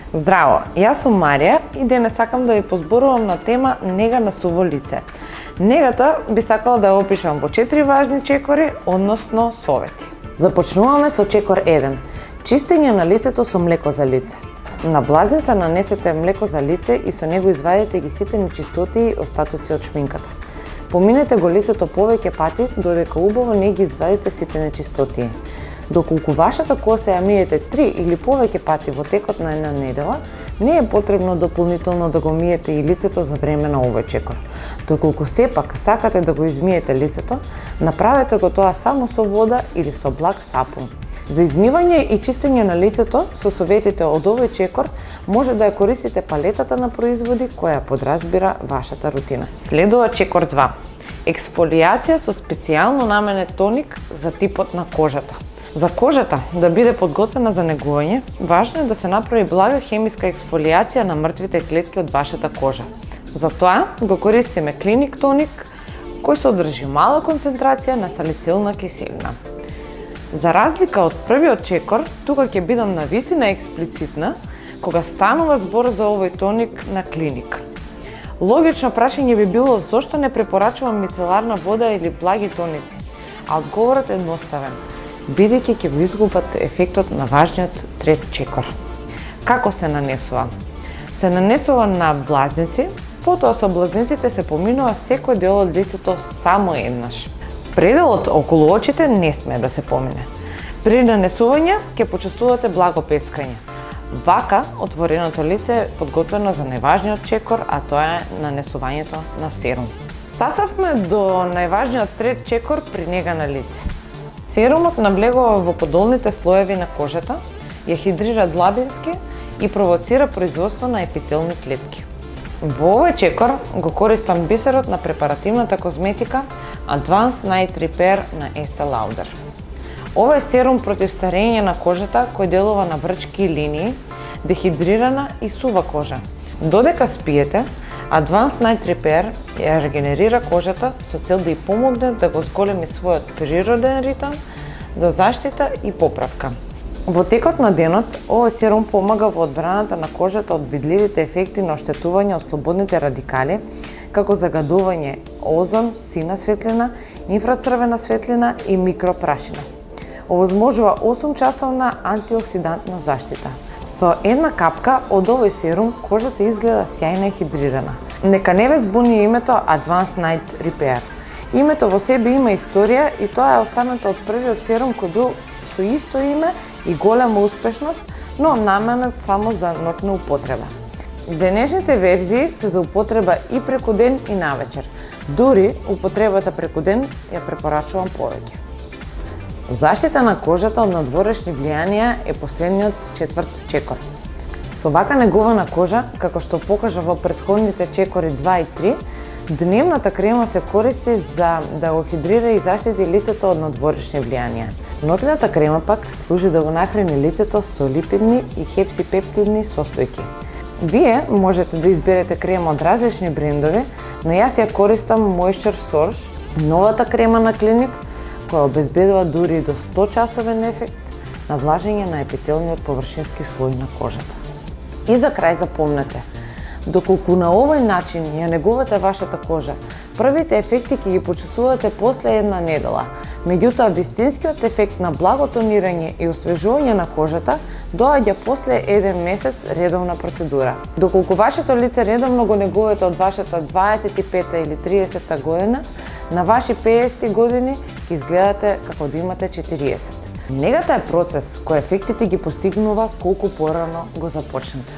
Здраво, јас сум Марија и денес сакам да ви позборувам на тема нега на суво лице. Негата би сакала да ја опишам во 4 важни чекори, односно совети. Започнуваме со чекор 1. Чистење на лицето со млеко за лице. На блазница нанесете млеко за лице и со него извадете ги сите нечистоти и остатоци од шминката. Поминете го лицето повеќе пати додека убаво не ги извадите сите нечистоти. Доколку вашата коса ја миете 3 или повеќе пати во текот на една недела, не е потребно дополнително да го миете и лицето за време на овој чекор. Доколку сепак сакате да го измиете лицето, направете го тоа само со вода или со благ сапун. За измивање и чистење на лицето со советите од овој чекор може да ја користите палетата на производи која подразбира вашата рутина. Следува чекор 2. Ексфолијација со специјално наменет тоник за типот на кожата. За кожата да биде подготвена за негување, важно е да се направи блага хемиска ексфолијација на мртвите клетки од вашата кожа. За тоа го користиме Клиник тоник, кој содржи мала концентрација на салицилна киселина. За разлика од првиот чекор, тука ќе бидам навистина експлицитна кога станува збор за овој тоник на Клиник. Логично прашање би било зошто не препорачувам мицеларна вода или благи тоници, а одговорот е едноставен, бидејќи ќе го изгубат ефектот на важниот трет чекор. Како се нанесува? Се нанесува на блазници, потоа со блазниците се поминува секој дел од лицето само еднаш. Пределот околу очите не смее да се помине. При нанесување ќе почувствувате благо пецкање. Вака, отвореното лице е подготвено за најважниот чекор, а тоа е нанесувањето на серум. Стасавме до најважниот трет чекор при нега на лице. Серумот наблегува во подолните слоеви на кожата, ја хидрира длабински и провоцира производство на епителни клетки. Во овој чекор го користам бисерот на препаративната козметика Advanced Night Repair на Estée Lauder. Ова е серум против старење на кожата кој делува на брчки и линии, дехидрирана и сува кожа. Додека спиете, Advanced Night Repair ја регенерира кожата со цел да ја помогне да го зголеми својот природен ритам за заштита и поправка. Во текот на денот, овој серум помага во одбраната на кожата од видливите ефекти на оштетување од слободните радикали, како загадување озон, сина светлина, инфрацрвена светлина и микропрашина. Овозможува 8-часовна антиоксидантна заштита. Со една капка од овој серум кожата изгледа сјајна и хидрирана. Нека не ве збуни името Advanced Night Repair. Името во себе има историја и тоа е останато од првиот серум кој бил со исто име и голема успешност, но наменет само за ноќна употреба. Денешните верзии се за употреба и преку ден и навечер. Дури употребата преку ден ја препорачувам повеќе. Заштита на кожата од надворешни влијанија е последниот четврт чекор. Со вака негувана кожа, како што покажа во претходните чекори 2 и 3, дневната крема се користи за да го хидрира и заштити лицето од надворешни влијанија. Ноќната крема пак служи да го нахрани лицето со липидни и хепсипептидни состојки. Вие можете да изберете крема од различни брендови, но јас ја користам Moisture Source, новата крема на Клиник, која обезбедува дури до 100-часовен ефект на влажење на епителниот површински слој на кожата. И за крај запомнете, доколку на овој начин ја негувате вашата кожа, првите ефекти ќе ги почувствувате после една недела, меѓутоа вистинскиот ефект на благо тонирање и освежување на кожата доаѓа после 1 месец редовна процедура. Доколку вашето лице редовно го негувате од вашата 25-та или 30-та година, на ваши 50 години ќе изгледате како да имате 40. Негата е процес кој ефектите ги постигнува колку порано го започнете.